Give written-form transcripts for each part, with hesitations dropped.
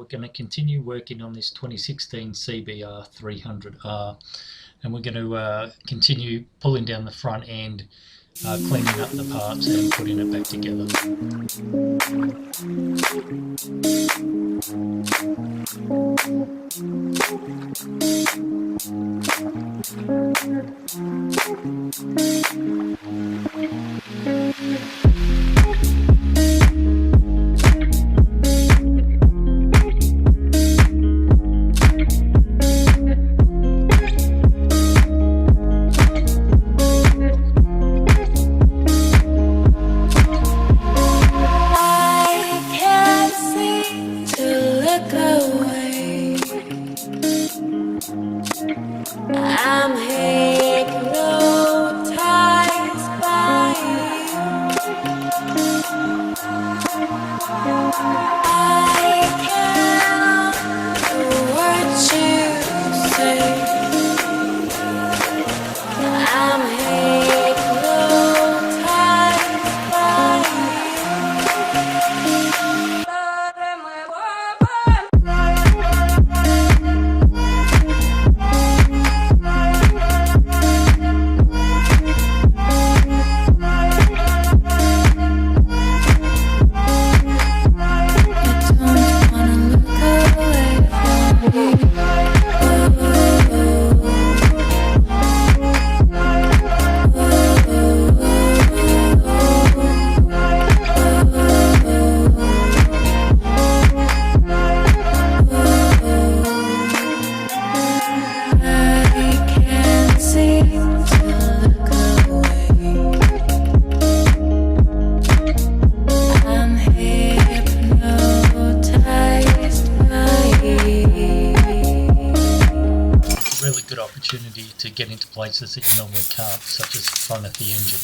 going to continue working on this 2016 CBR300R, and we're going to continue pulling down the front end, cleaning up the parts and putting it back together. I'm hypnotized by you. I can't do what you say. I'm hypnotized by you. Good opportunity to get into places that you normally can't, such as front of the engine.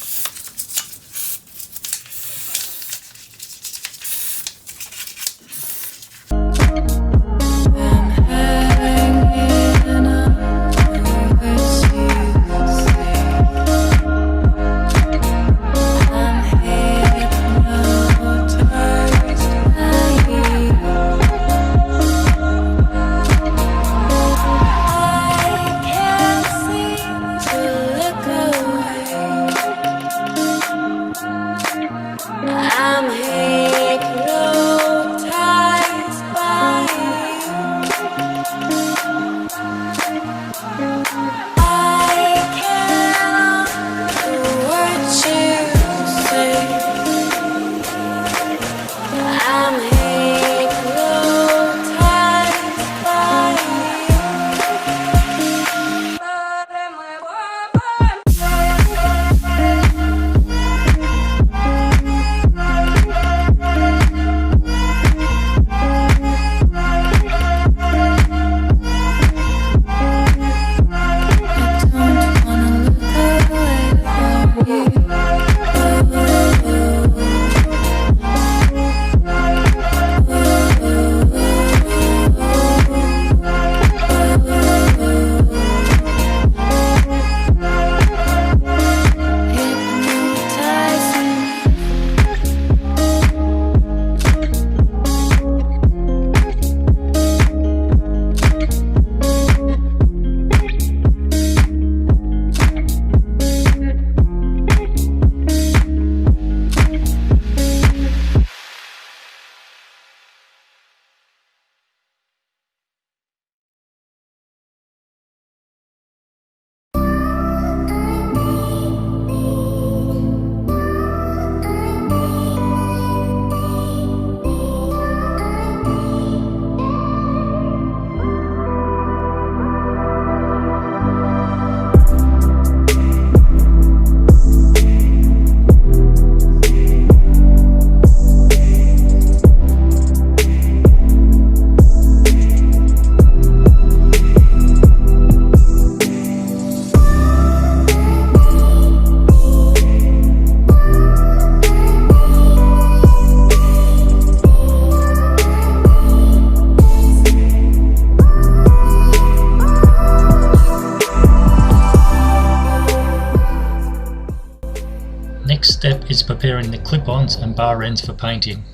step is preparing the clip-ons and bar ends for painting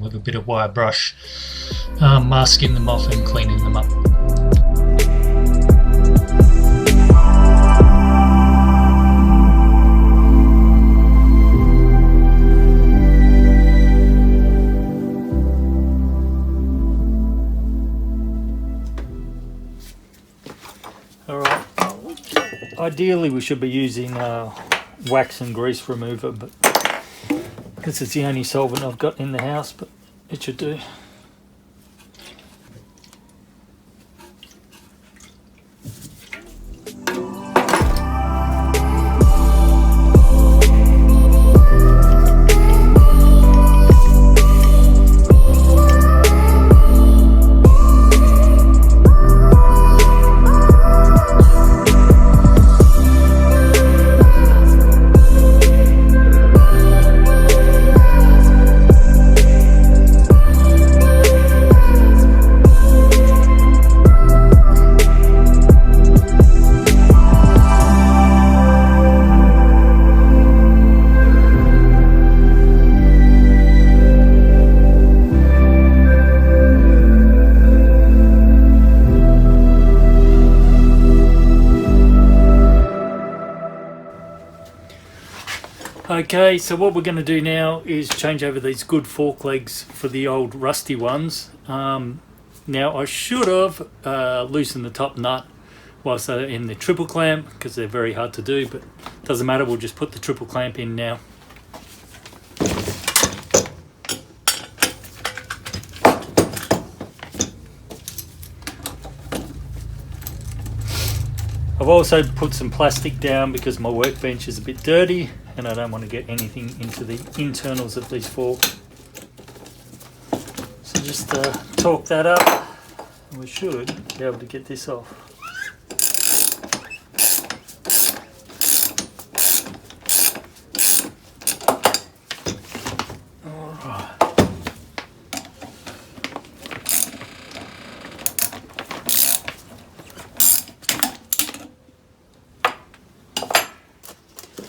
with a bit of wire brush, masking them off and cleaning them up. Alright, ideally we should be using wax and grease remover, but because it's the only solvent I've got in the house, but it should do. Okay, so what we're going to do now is change over these good fork legs for the old rusty ones. Now I should have loosened the top nut whilst they're in the triple clamp, because they're very hard to do, but doesn't matter, we'll just put the triple clamp in now. I've also put some plastic down because my workbench is a bit dirty and I don't want to get anything into the internals of these forks. So just torque that up and we should be able to get this off.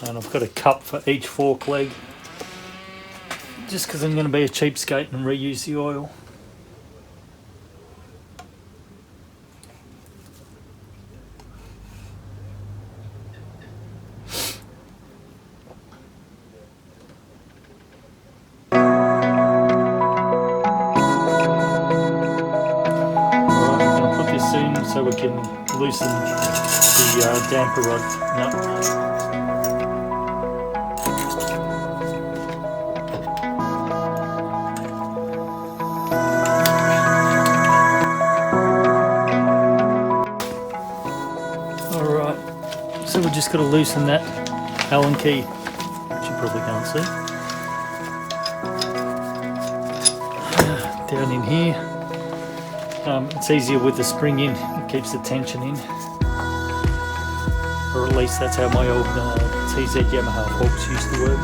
And I've got a cup for each fork leg, just because I'm going to be a cheapskate and reuse the oil. Alright, I'm going to put this in so we can loosen the damper rod nut. So we're just got to loosen that Allen key, which you probably can't see. Down in here. It's easier with the spring in, it keeps the tension in. Or at least that's how my old TZ Yamaha forks used to work.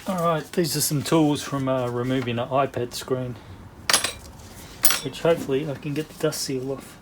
Alright, these are some tools from removing an iPad screen, which hopefully I can get the dust seal off.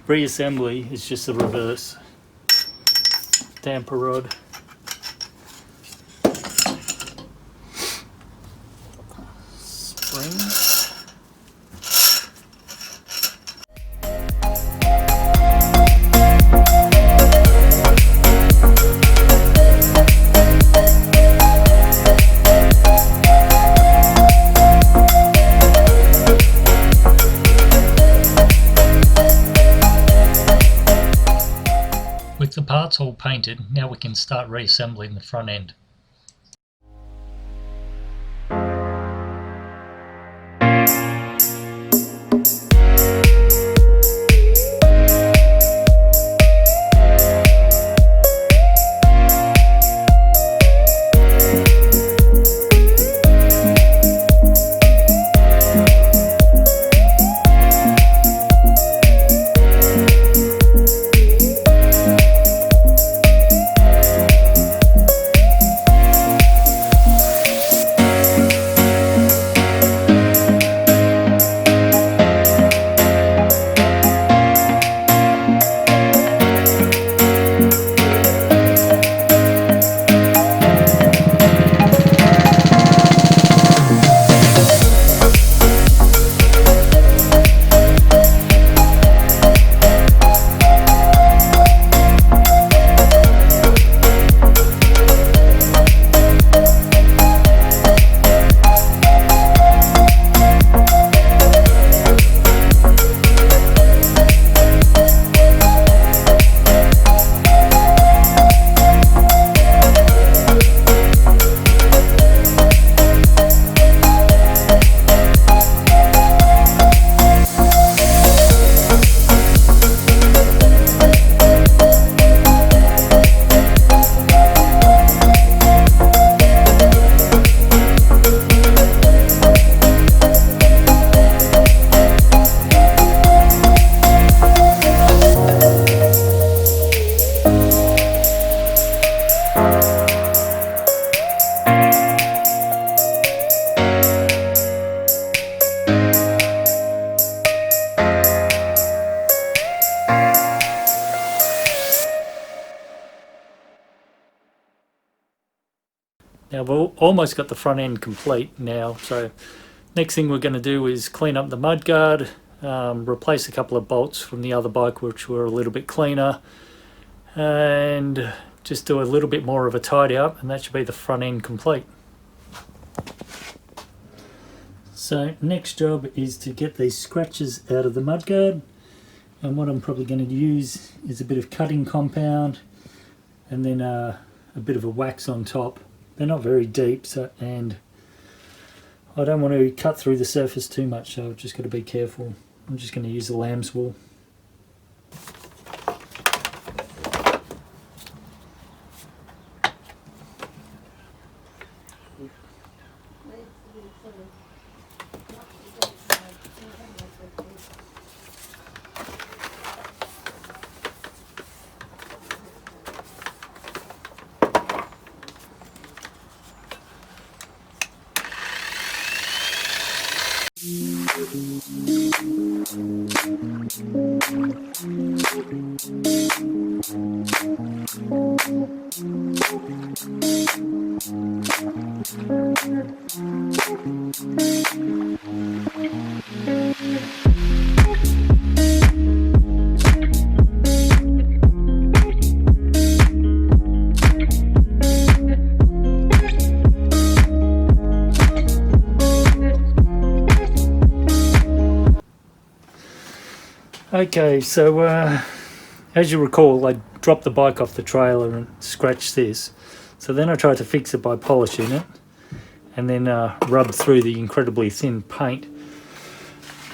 Reassembly is just the reverse. Damper rod. Spring. painted, now we can start reassembling the front end. Now we've almost got the front end complete now, so next thing we're going to do is clean up the mudguard, replace a couple of bolts from the other bike which were a little bit cleaner, and just do a little bit more of a tidy up, and that should be the front end complete. So next job is to get these scratches out of the mudguard, and what I'm probably going to use is a bit of cutting compound and then a bit of a wax on top. They're not very deep, so, and I don't want to cut through the surface too much, so I've just got to be careful. I'm just going to use the lamb's wool. Okay, so as you recall, I dropped the bike off the trailer and scratched this. So then I tried to fix it by polishing it and then rubbed through the incredibly thin paint.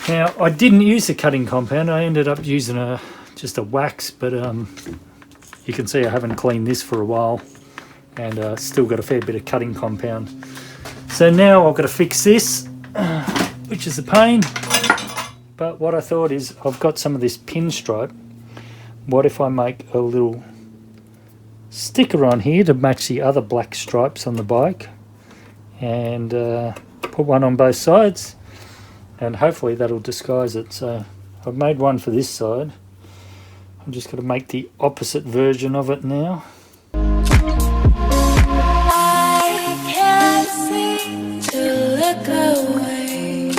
Now, I didn't use the cutting compound. I ended up using just a wax, but you can see I haven't cleaned this for a while and still got a fair bit of cutting compound. So now I've got to fix this, which is a pain. But what I thought is, I've got some of this pinstripe. What if I make a little sticker on here to match the other black stripes on the bike, and put one on both sides, and hopefully that'll disguise it. So I've made one for this side. I'm just going to make the opposite version of it now. I can't seem to look away.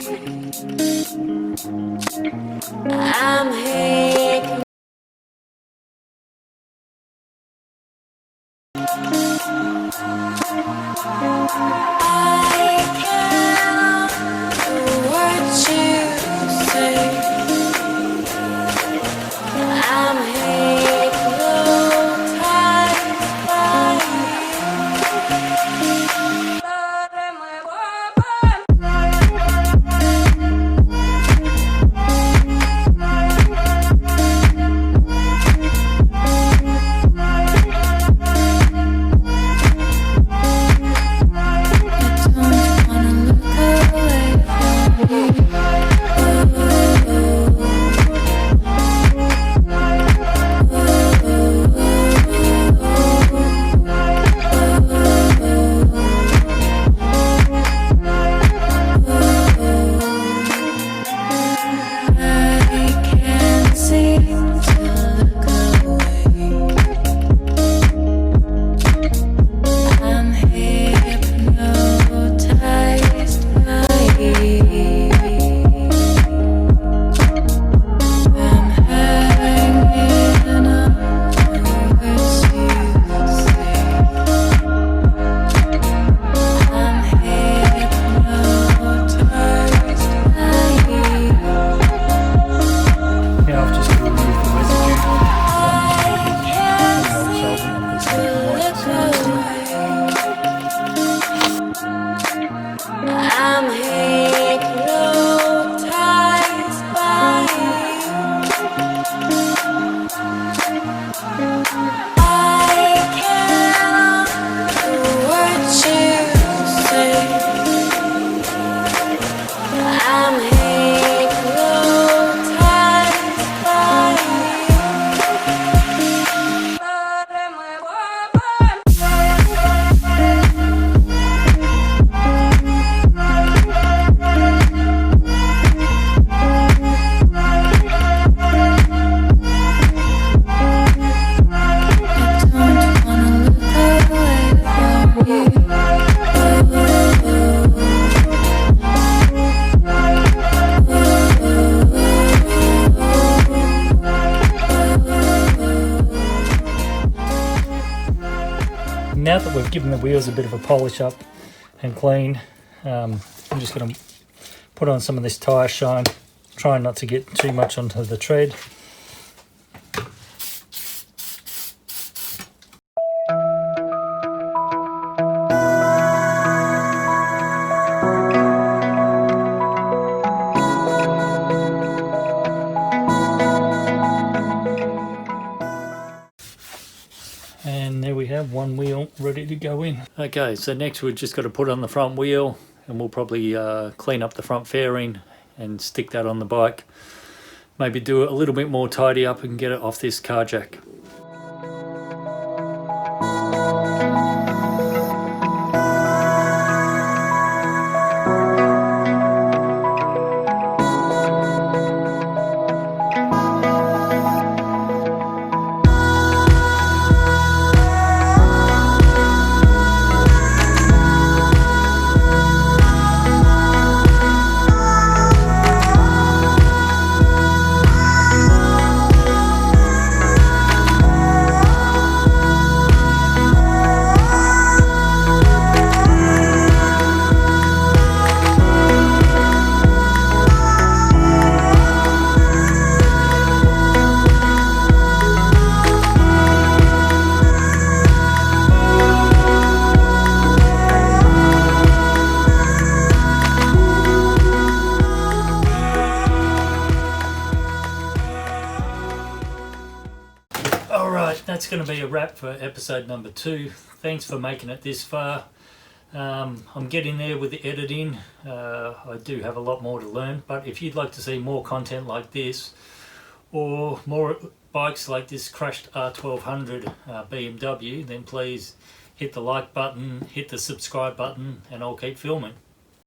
I'm here. I can't do what you say. I'm hypnotized. that we've given the wheels a bit of a polish up and clean, I'm just going to put on some of this tyre shine, trying not to get too much onto the tread. And there we have one wheel ready to go in. Okay, so next we've just got to put on the front wheel, and we'll probably clean up the front fairing and stick that on the bike. Maybe do it a little bit more tidy up and get it off this car jack. Alright, that's going to be a wrap for episode number 2. Thanks for making it this far. I'm getting there with the editing. I do have a lot more to learn, but if you'd like to see more content like this, or more bikes like this crashed R1200 BMW, then please hit the like button, hit the subscribe button, and I'll keep filming.